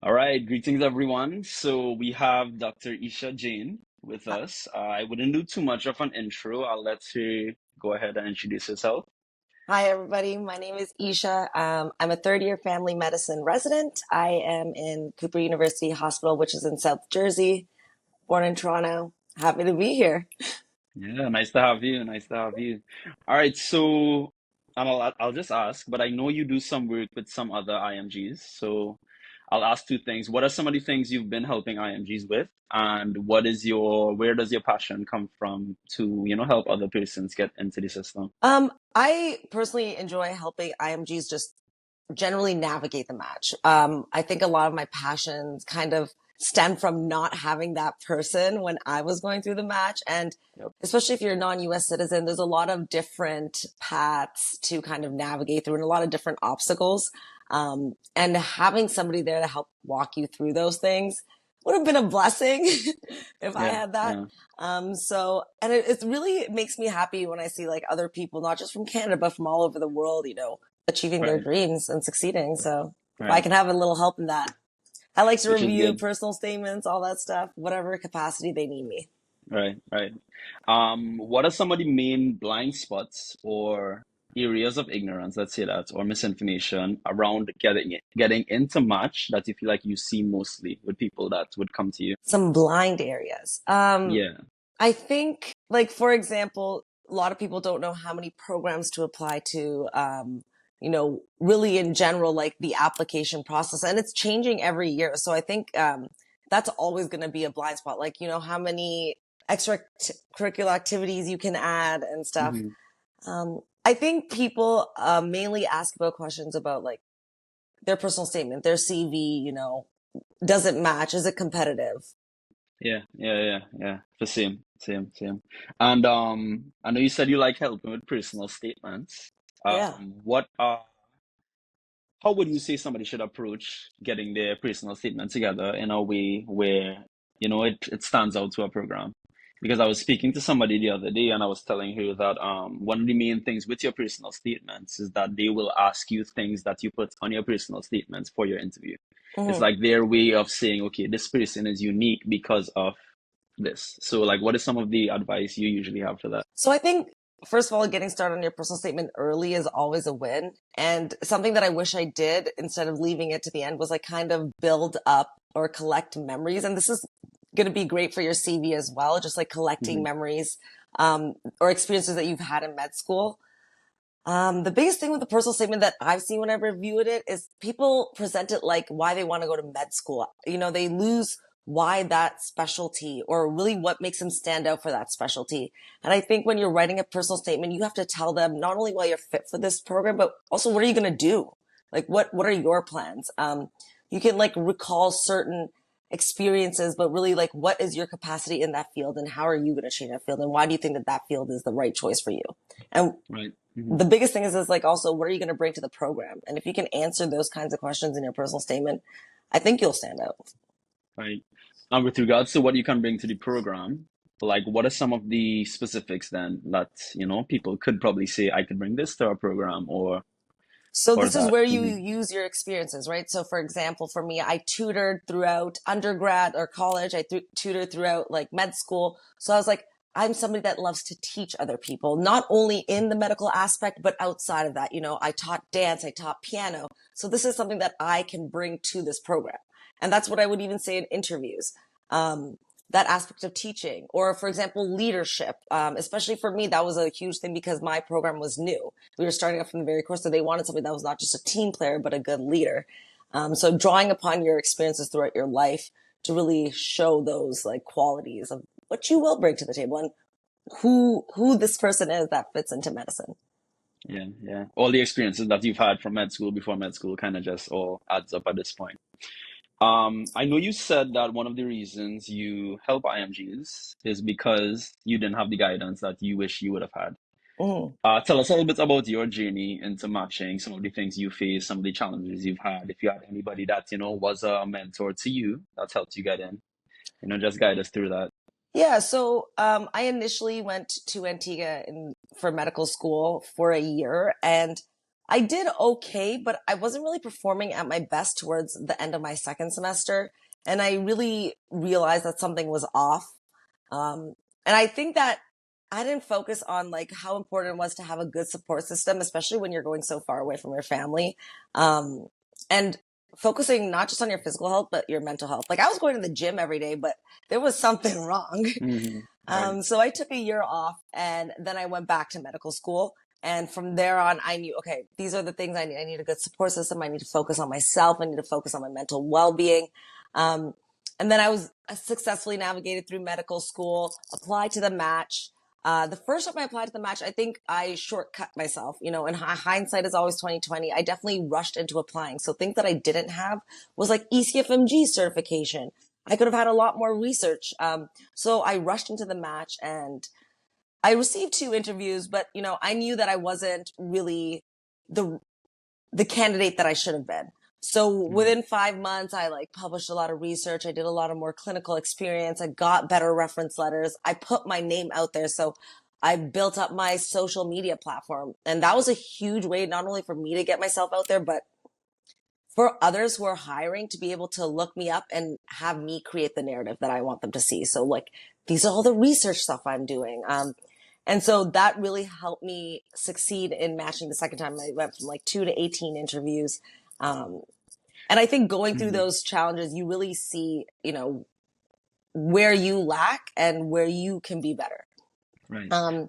All right, greetings everyone. So we have Dr. Isha Jain with Uh, us. I wouldn't do too much of an intro. I'll let her go ahead and introduce herself. Hi, everybody. My name is Esha. I'm a third year family medicine resident. I am in Cooper University Hospital, which is in South Jersey, born in Toronto. Happy to be here. Yeah, nice to have you. Nice to have you. All right, so I'll just ask, but I know you do some work with some other IMGs. So I'll ask two things. What are some of the things you've been helping IMGs with, and where does your passion come from to, help other persons get into the system? I personally enjoy helping IMGs just generally navigate the match. I think a lot of my passions kind of stem from not having that person when I was going through the match. And Yep. especially if you're a non-US citizen, there's a lot of different paths to kind of navigate through and a lot of different obstacles. And having somebody there to help walk you through those things would have been a blessing if I Yeah, had that. yeah. And it really makes me happy when I see like other people, not just from Canada, but from all over the world, achieving their Right, dreams and succeeding. So if I right. can have a little help in that, I like to Which is review good. personal statements, all that stuff, whatever capacity they need me. Right, right. What are some of the main blind spots or areas of ignorance, let's say that, or misinformation around getting into match that you feel like you see mostly with people that would come to you? Some blind areas. Yeah. I think, like, for example, a lot of people don't know how many programs to apply to, really in general, like the application process, and it's changing every year. So I think, that's always going to be a blind spot. Like, how many extracurricular activities you can add and stuff. Hmm. I think people, mainly ask about questions about like their personal statement, their CV, does it match? Is it competitive? Yeah, yeah, yeah, yeah. The same, same, same. And I know you said you like helping with personal statements. Yeah. What how would you say somebody should approach getting their personal statement together in a way where, it stands out to a program? Because I was speaking to somebody the other day and I was telling her that one of the main things with your personal statements is that they will ask you things that you put on your personal statements for your interview. It's Mhm. like their way of saying, okay, this person is unique because of this. So like what is some of the advice you usually have for that? So I think, first of all, getting started on your personal statement early is always a win. And something that I wish I did instead of leaving it to the end was like kind of build up or collect memories. And this is going to be great for your CV as well, just like collecting Hmm. memories, or experiences that you've had in med school. The biggest thing with the personal statement that I've seen when I've reviewed it is people present it like why they want to go to med school. They lose why that specialty or really what makes them stand out for that specialty. And I think when you're writing a personal statement, you have to tell them not only why you're fit for this program, but also what are you going to do? Like what are your plans? You can like recall certain experiences, but really like what is your capacity in that field and how are you going to change that field? And why do you think that that field is the right choice for you? And Right. Hmm. the biggest thing is like also what are you going to bring to the program? And if you can answer those kinds of questions in your personal statement, I think you'll stand out. Right. And with regards to what you can bring to the program, like what are some of the specifics then that, people could probably say, I could bring this to our program So or this is that. where you Hmm. use your experiences, right? So for example, for me, I tutored throughout undergrad or college. I tutored throughout like med school. So I was like, I'm somebody that loves to teach other people, not only in the medical aspect, but outside of that. I taught dance, I taught piano. So this is something that I can bring to this program. And that's what I would even say in interviews. Um, that aspect of teaching, or for example, leadership. Especially for me, that was a huge thing because my program was new. We were starting up from the very core, so they wanted somebody that was not just a team player, but a good leader. So drawing upon your experiences throughout your life to really show those like qualities of what you will bring to the table and who this person is that fits into medicine. Yeah, yeah. All the experiences that you've had from med school before med school kind of just all adds up at this point. I know you said that one of the reasons you help IMGs is because you didn't have the guidance that you wish you would have had. Mm. Tell us a little bit about your journey into matching, some of the things you faced, some of the challenges you've had. If you had anybody that, was a mentor to you that's helped you get in, just guide us through that. Yeah, so I initially went to Antigua for medical school for a year, and I did okay, but I wasn't really performing at my best towards the end of my second semester. And I really realized that something was off. And I think that I didn't focus on like how important it was to have a good support system, especially when you're going so far away from your family. Um, and focusing not just on your physical health, but your mental health. Like I was going to the gym every day, but there was something wrong. Right. So I took a year off and then I went back to medical school. And from there on, I knew, okay, these are the things I need. I need a good support system. I need to focus on myself. I need to focus on my mental well-being. Um, and then I successfully navigated through medical school, applied to the match. The first time I applied to the match, I think I shortcut myself. You know, and hindsight is always 2020. I definitely rushed into applying. So things that I didn't have was like ECFMG certification. I could have had a lot more research. So I rushed into the match and I received two interviews, but you know, I knew that I wasn't really the the candidate that I should have been. So Mhm. within 5 months, I like published a lot of research. I did a lot of more clinical experience. I got better reference letters. I put my name out there. So I built up my social media platform. And that was a huge way, not only for me to get myself out there, but for others who are hiring to be able to look me up and have me create the narrative that I want them to see. So like, these are all the research stuff I'm doing. And so that really helped me succeed in matching the second time. I went from like 2 to 18 interviews. Um, and I think going through Mhm. those challenges, you really see, you know, where you lack and where you can be better. Right. Um,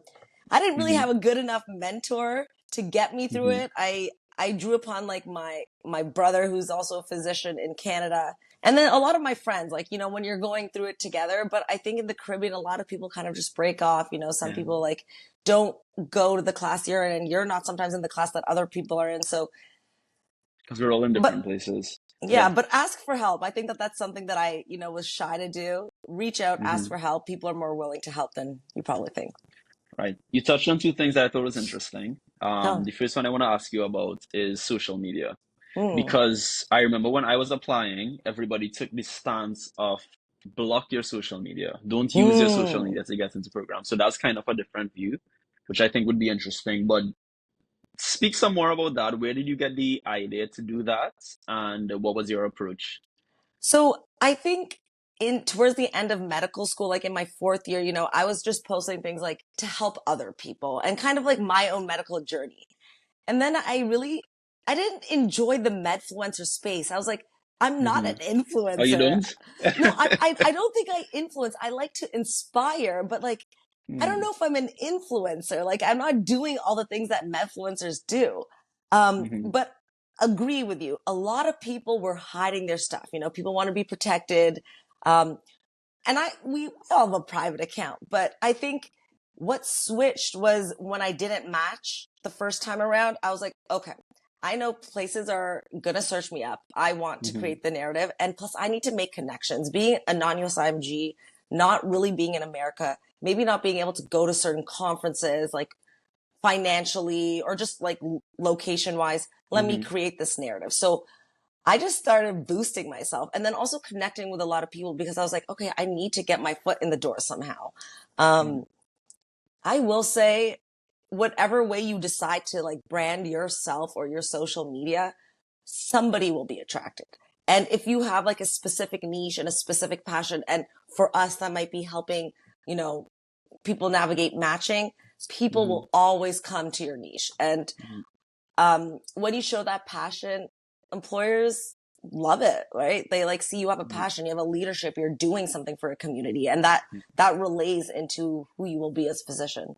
I didn't really Mhm. have a good enough mentor to get me through Mhm. it. I drew upon like my brother, who's also a physician in Canada, and then a lot of my friends. Like you know, when you're going through it together. But I think in the Caribbean, a lot of people kind of just break off. You know, some Yeah. people like don't go to the class you're in, and you're not sometimes in the class that other people are in. So, Because we're all in different but places. yeah, Yeah. but ask for help. I think that that's something that I, you know, was shy to do. Reach out, ask Hmm. for help. People are more willing to help than you probably think. Right. You touched on two things that I thought was interesting. Oh. The first one I want to ask you about is social media. Mm. Because I remember when I was applying, everybody took the stance of block your social media. Don't use your social Mm. media to get into programs. So that's kind of a different view, which I think would be interesting. But speak some more about that. Where did you get the idea to do that? And what was your approach? So I think in towards the end of medical school, like in my fourth year, you know, I was just posting things like to help other people and kind of like my own medical journey. And then I didn't enjoy the medfluencer space. I was like, I'm not Hmm. an Oh, you influencer. don't? No, I don't think I influence. I like to inspire, but like, I don't Hmm. know if I'm an influencer. Like, I'm not doing all the things that medfluencers do. Hmm. But agree with you. A lot of people were hiding their stuff. You know, people want to be protected. Um, and we all have a private account, but I think what switched was when I didn't match the first time around. I was like, okay, I know places are gonna search me up. I want to Hmm. create the narrative, and plus, I need to make connections. Being a non-US IMG, not really being in America, maybe not being able to go to certain conferences, like financially or just like location wise. Let me Hmm. create this narrative. So I just started boosting myself and then also connecting with a lot of people because I was like, okay, I need to get my foot in the door somehow. Hmm. Um, I will say, whatever way you decide to like brand yourself or your social media, somebody will be attracted. And if you have like a specific niche and a specific passion, and for us, that might be helping, you know, people navigate matching, people Hmm. will always come to your niche. And Hmm. when you show that passion, employers love it, right? They like see you have a Hmm. passion, you have a leadership, you're doing something for a community, and that relays into who you will be as a physician.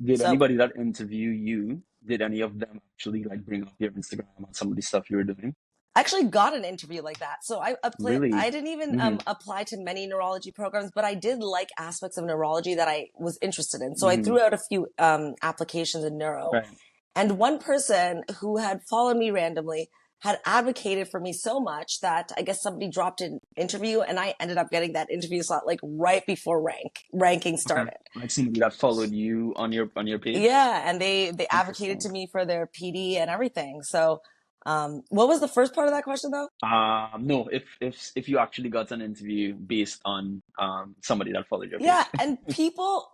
Did So anybody that interview you, did any of them actually like bring up your Instagram and some of the stuff you were doing? I actually got an interview like that. So I Really? didn't even Hmm. apply to many neurology programs, but I did like aspects of neurology that I was interested in. So I Hmm. threw out a few applications in neuro. Right. And one person who had followed me randomly had advocated for me so much that I guess somebody dropped an interview and I ended up getting that interview slot like right before ranking Okay. started. Like somebody that followed you on your page? Yeah, and they advocated Interesting. to me for their PD and everything. So What was the first part of that question though? No, if you actually got an interview based on somebody that followed your Yeah, page. and people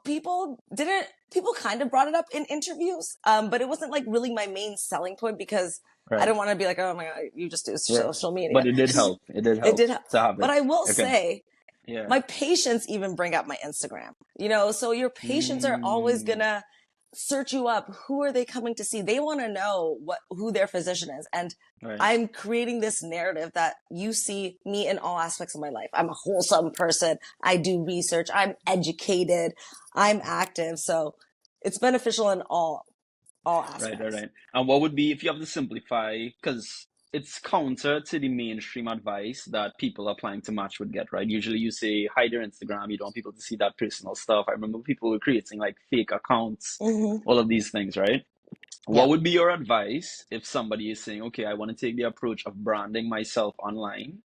kind of brought it up in interviews, but it wasn't like really my main selling point because I Right. didn't want to be like, oh my God, you just do Yeah. social media. But it did help. It did It help did help. to have But it. I will Okay. say Yeah. my patients even bring up my Instagram, so your patients are always Mm, gonna search you up. Who are they coming to see? They want to know who their physician is. And right. I'm creating this narrative that you see me in all aspects of my life. I'm a wholesome person. I do research. I'm educated. I'm active. So it's beneficial in all Right, right, aspects. right. And what would be if you have to simplify, because it's counter to the mainstream advice that people applying to Match would get, right? Usually you say hide your Instagram, you don't want people to see that personal stuff. I remember people were creating like fake accounts, Mm-hmm. all of these things, right? What Yep. would be your advice if somebody is saying, okay, I want to take the approach of branding myself online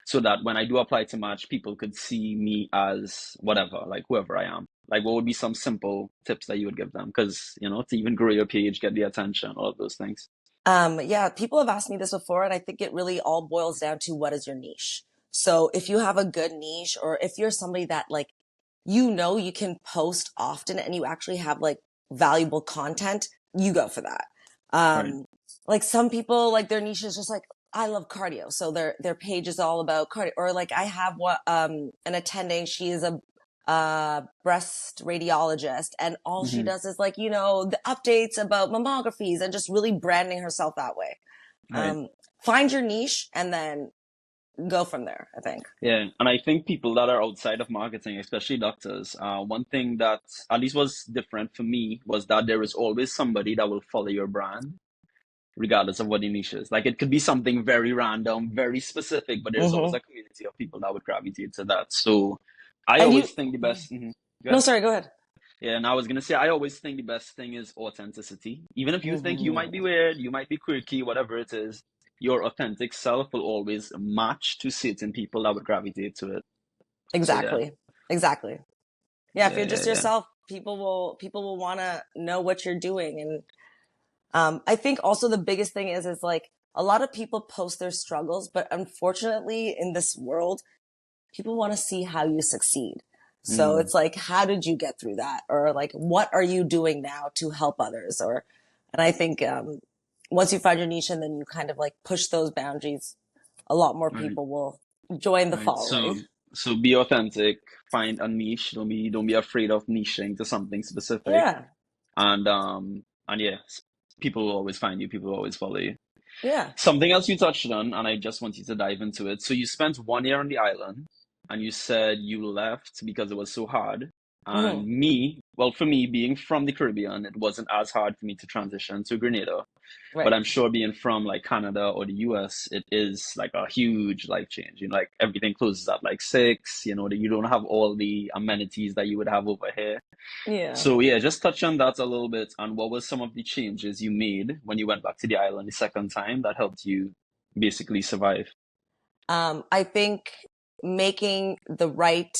so that when I do apply to Match, people could see me as whatever, like whoever I am. Like, what would be some simple tips that you would give them? Because, to even grow your page, get the attention, all of those things. Yeah, people have asked me this before, and I think it really all boils down to what is your niche. So if you have a good niche, or if you're somebody that like, you can post often and you actually have like valuable content, you go for that. Right. Like some people, like their niche is just like, I love cardio. So their page is all about cardio. Or like I have an attending, she is a breast radiologist, and all she Hmm. does is like, the updates about mammographies and just really branding herself that way. Right. Um, find your niche and then go from there, I think. Yeah. And I think people that are outside of marketing, especially doctors, one thing that at least was different for me was that there is always somebody that will follow your brand, regardless of what the niche is. Like it could be something very random, very specific, but there's always Mm-hmm. a community of people that would gravitate to that. So I And you, always think the best. Mhm. Go no, ahead. sorry, go ahead. Yeah, and I was gonna say I always think the best thing is authenticity. Even if you think you might be Mm-hmm. weird, you might be quirky, whatever it is, your authentic self will always match to certain people that would gravitate to it. So yeah, Exactly. Exactly. Yeah. If yeah, you're yeah, just yeah. yourself, people will want to know what you're doing. And, I think also the biggest thing is like a lot of people post their struggles, but unfortunately in this world, people want to see how you succeed. So Mm, it's like, how did you get through that? Or like, what are you doing now to help others? And I think, once you find your niche and then you kind of like push those boundaries, a lot more right, people will join the right. following. So be authentic, find a niche. Don't be afraid of niching to something specific. Yeah. And yeah, people will always find you. People will always follow you. Yeah. Something else you touched on, and I just want you to dive into it. So you spent 1 year on the island, and you said you left because it was so hard. Hmm. And me, well, for me, being from the Caribbean, it wasn't as hard for me to transition to Grenada. But Right. I'm sure being from like Canada or the US, it is like a huge life change. Like everything closes at like 6, that you don't have all the amenities that you would have over here. Yeah. So yeah, just touch on that a little bit and what were some of the changes you made when you went back to the island the second time that helped you basically survive? I think making the right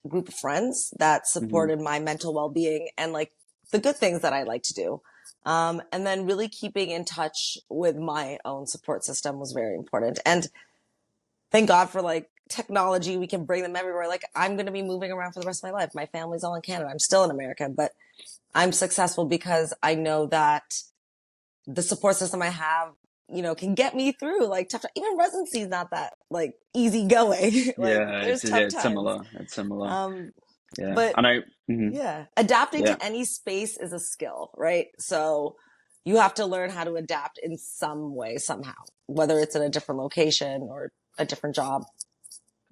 group of friends that Hmm. supported my mental well-being and like the good things that I like to do. And then really keeping in touch with my own support system was very important. And thank God for like technology. We can bring them everywhere. Like I'm going to be moving around for the rest of my life. My family's all in Canada. I'm still in America, but I'm successful because I know that the support system I have, can get me through like tough. Even residency is not that like easy going. Like Yeah, there's yeah, tough it's times. similar. It's similar. Um, Yeah, but and mhm, yeah, adapting yeah, to any space is a skill, right? So you have to learn how to adapt in some way, somehow, whether it's in a different location or a different job.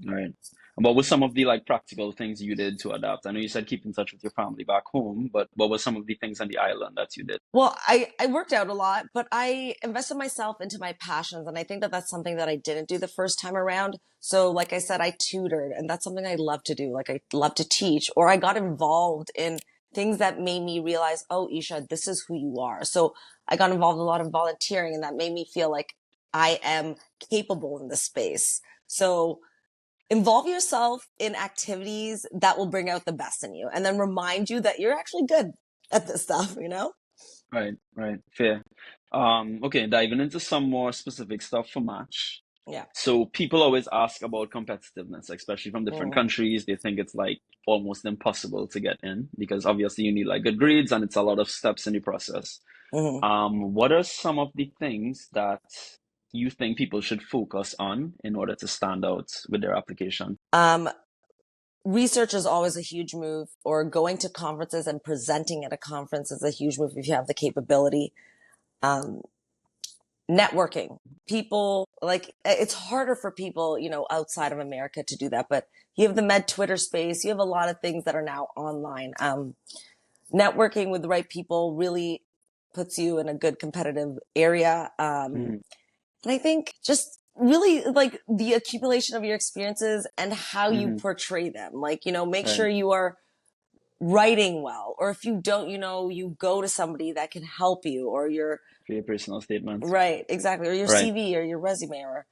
right. And what were some of the like practical things you did to adapt? I know you said keep in touch with your family back home, but what were some of the things on the island that you did? Well, I worked out a lot, but I invested myself into my passions. And I think that that's something that I didn't do the first time around. So, like I said, I tutored, and that's something I love to do. Like, I love to teach, or I got involved in things that made me realize, oh, Isha, this is who you are. So, I got involved in a lot of volunteering, and that made me feel like I am capable in this space. So, involve yourself in activities that will bring out the best in you and then remind you that you're actually good at this stuff, you know? Right, right, fair. Okay, diving into some more specific stuff for Match. Yeah. So people always ask about competitiveness, especially from different Mm. countries. They think it's like almost impossible to get in because obviously you need like good grades and it's a lot of steps in the process. Hmm. What are some of the things that you think people should focus on in order to stand out with their application? Um, Research is always a huge move, or going to conferences and presenting at a conference is a huge move if you have the capability. Um, Networking. People like it's harder for people, outside of America to do that, but you have the med Twitter space, you have a lot of things that are now online. Networking with the right people really puts you in a good competitive area. Mm-hmm, And I think just really like the accumulation of your experiences and how you mm-hmm, portray them. Like, make right. sure you are writing well, or if you don't, you go to somebody that can help you, or your For your personal statement. right, exactly, or your Right, CV or your resume, or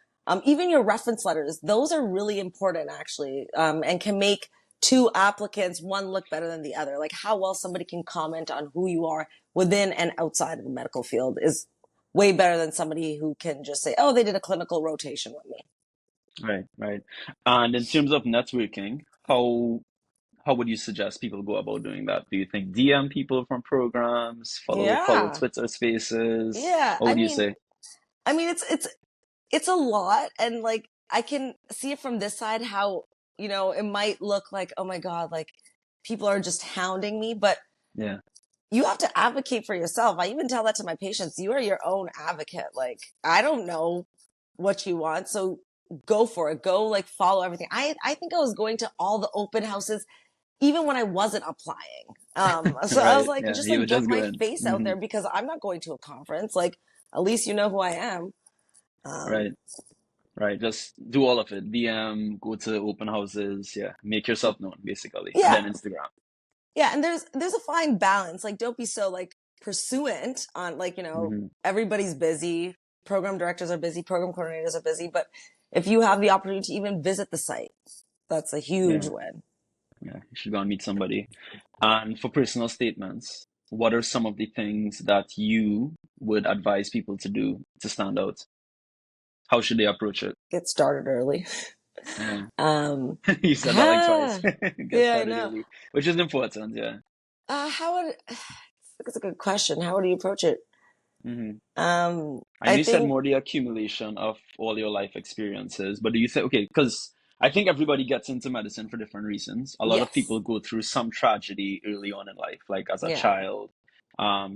even your reference letters. Those are really important, actually, and can make two applicants one look better than the other. Like how well somebody can comment on who you are within and outside of the medical field is way better than somebody who can just say, "Oh, they did a clinical rotation with me." right, right. And in terms of networking, how would you suggest people go about doing that? Do you think DM people from programs, follow Yeah, Twitter Spaces? yeah. What would you say? It's a lot, and like I can see it from this side how it might look like, oh my god, like people are just hounding me, but Yeah, you have to advocate for yourself. I even tell that to my patients. You are your own advocate. Like I don't know what you want, so go for it. Go like follow everything. I think I was going to all the open houses even when I wasn't applying. So I was right. like, Yeah, just you like would get just go my in. face out there because I'm not going to a conference. Like at least you know who I am. Um, Right, right. Just do all of it. DM, go to open houses. Yeah, make yourself known, basically. And yeah, then Instagram. yeah, and there's a fine balance. Like don't be so like pursuant on like, Hmm. everybody's busy, program directors are busy, program coordinators are busy, but if you have the opportunity to even visit the site, that's a huge Yeah, win. yeah. You should go and meet somebody. And for personal statements, what are some of the things that you would advise people to do to stand out? How should they approach it? Get started early. Yeah. Um, You said that like twice. ah, Get yeah, I started know. early, which is important. Yeah. How would, That's a good question. How would you approach it? Hmm. I know I you said think, more the accumulation of all your life experiences, but do you think, okay, because I think everybody gets into medicine for different reasons. A lot of yes. people go through some tragedy early on in life, like as a Yeah. child,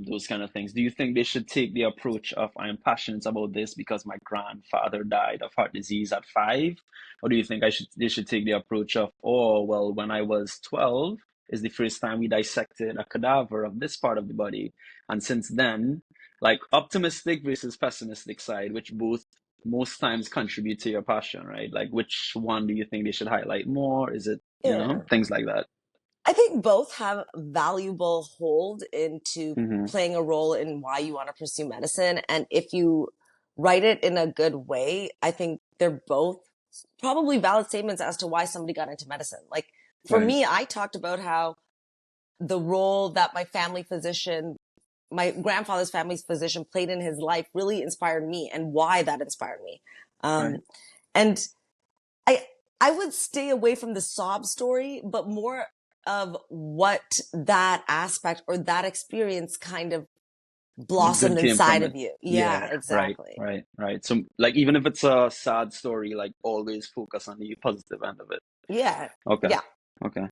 those kind of things. Do you think they should take the approach of, I am passionate about this because my grandfather died of heart disease at 5? Or do you think they should take the approach of, oh, well, when I was 12 is the first time we dissected a cadaver of this part of the body. And since then, like optimistic versus pessimistic side, which both most times contribute to your passion, right? Like which one do you think they should highlight more? Is it, Yeah. things like that? I think both have valuable hold into Hmm. playing a role in why you want to pursue medicine. And if you write it in a good way, I think they're both probably valid statements as to why somebody got into medicine. Like for Right, me, I talked about how the role that my grandfather's family physician played in his life really inspired me and why that inspired me. right, Um, and I I would stay away from the sob story, but more of what that aspect or that experience kind of what good blossomed came from inside it? of you. Yeah, Yeah, right, exactly. right, right. So like even if it's a sad story, like always focus on the positive end of it. Yeah. Okay, Yeah. okay.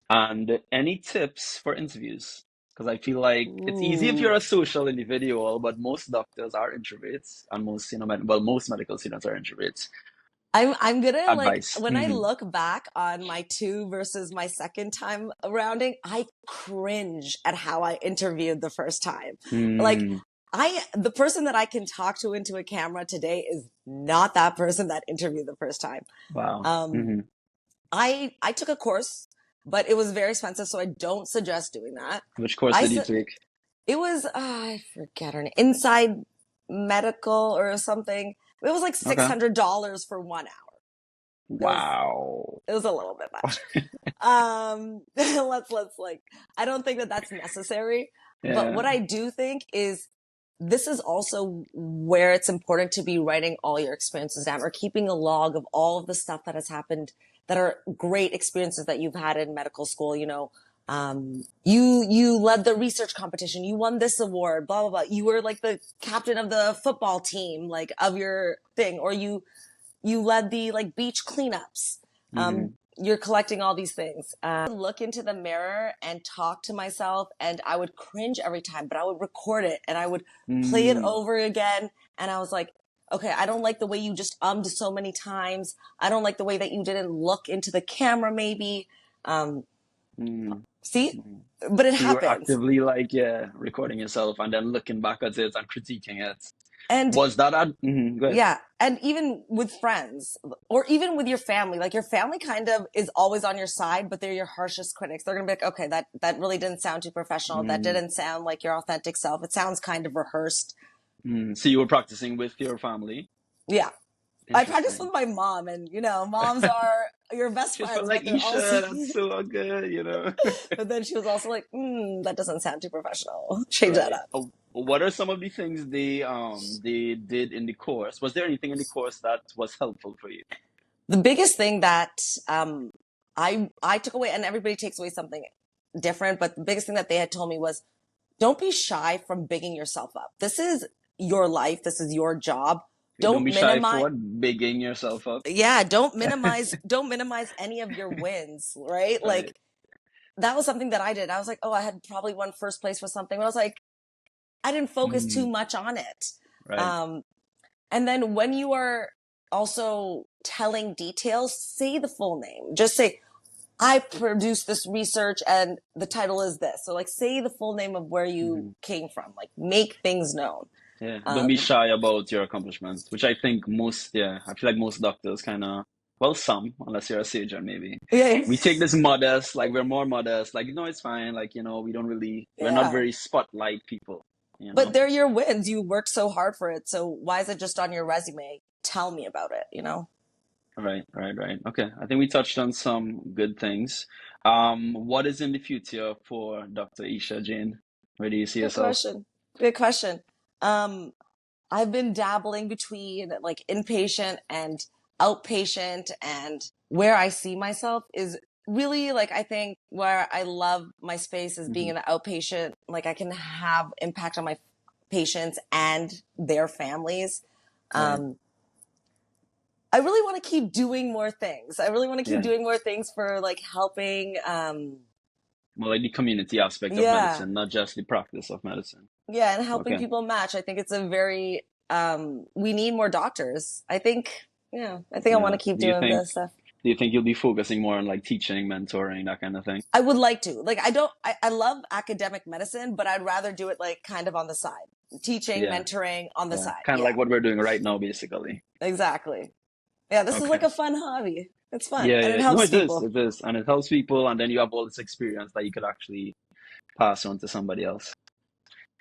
And any tips for interviews? Because I feel like it's easy if you're Ooh. a social individual, but most doctors are introverts, and most, well, most medical students are introverts. I'm gonna like Advice. when I Hmm. look back on my two versus my second time rounding, I cringe at how I interviewed the first time. Like Mm, the person that I can talk to into a camera today is not that person that interviewed the first time. wow. Um, Hmm. I took a course, but it was very expensive, so I don't suggest doing that. Which course I did you s- take? it was I forget her name, Inside Medical or something. It was like Okay. $600 for 1 hour. Wow. It was a little bit much. Let's like I don't think that that's necessary. But what Yeah. I do think is this is also where it's important to be writing all your experiences down or keeping a log of all of the stuff that has happened that are great experiences that you've had in medical school. You led the research competition, you won this award, blah blah blah. You were like the captain of the football team, like of your thing, or you led the like beach cleanups. Mm-hmm. You're collecting all these things. Look into the mirror and talk to myself, and I would cringe every time, but I would record it and I would play it Mm-hmm. over again. And I was like, okay, I don't like the way you just so many times. I don't like the way that you didn't look into the camera, maybe. Um, Mm-hmm. See, but it So you were happens. actively like, yeah, recording yourself and then looking back at it and critiquing it. And Was that at, go ahead. yeah, and even with friends or even with your family, like your family kind of is always on your side, but they're your harshest critics. They're gonna be like, okay, that really didn't sound too professional. That Mm, didn't sound like your authentic self. It sounds kind of rehearsed. so you were practicing with your family. Yeah. I practice with Interesting. my mom, and moms are your best She's probably friends, like, but they're also Isha, that's so good. but then she was also like, that doesn't sound too professional. Change that Right. up. What are some of the things they did in the course? Was there anything in the course that was helpful for you? The biggest thing that I took away, and everybody takes away something different, but the biggest thing that they had told me was don't be shy from bigging yourself up. This is your life. This is your job. Don't Don't be shy for minimize. what? Bigging yourself up. Yeah, don't minimize any of your wins, right? Right. Like that was something that I did. I was like, oh, I had probably won first place for something. But I was like, I didn't focus too Mm, much on it. right. Um, and then when you are also telling details, say the full name. Just say, I produced this research and the title is this. So like say the full name of where you Hmm. came from. Like make things known. Yeah. Don't be Um, shy about your accomplishments, which I think most, yeah, I feel like most doctors kind of, well, some, unless you're a surgeon, maybe. yeah, We take this modest, like we're more modest, like, no, it's fine. Like, we don't really, we're not yeah. very spotlight people, you But know? they're your wins. You worked so hard for it. So why is it just on your resume? Tell me about it? Right, right, right. Okay. I think we touched on some good things. What is in the future for Dr. Isha Jain? Where do you see Good yourself? question. Good question. Um, I've been dabbling between like inpatient and outpatient, and where I see myself is really like I think where I love my space is being Hmm. in the outpatient. Like I can have impact on my patients and their families. Right. Um, I really want to keep doing more things. I really want to keep Yeah. doing more things for like helping. More like the community aspect of Yeah, medicine, not just the practice of medicine. yeah, and helping Okay. people match. I think it's a very we need more doctors. I think yeah, I think I want Yeah. to keep doing this stuff. Do you think you'll be focusing more on like teaching, mentoring, that kind of thing? I would like to. Like I don't I love academic medicine, but I'd rather do it like kind of on the side. Teaching, Yeah. mentoring on the Yeah. side. Kind of Yeah. like what we're doing right now, basically. Exactly. Yeah, this is like Okay. a fun hobby. It's fun Yeah, and it yeah. No, helps it is. people. It is. And it helps people. And then you have all this experience that you could actually pass on to somebody else.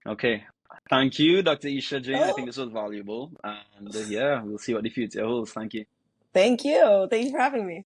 Okay. Thank you, Dr. Isha Jain. I think Oh, this was valuable. And yeah, we'll see what the future holds. Thank you. thank you. Thank you for having me.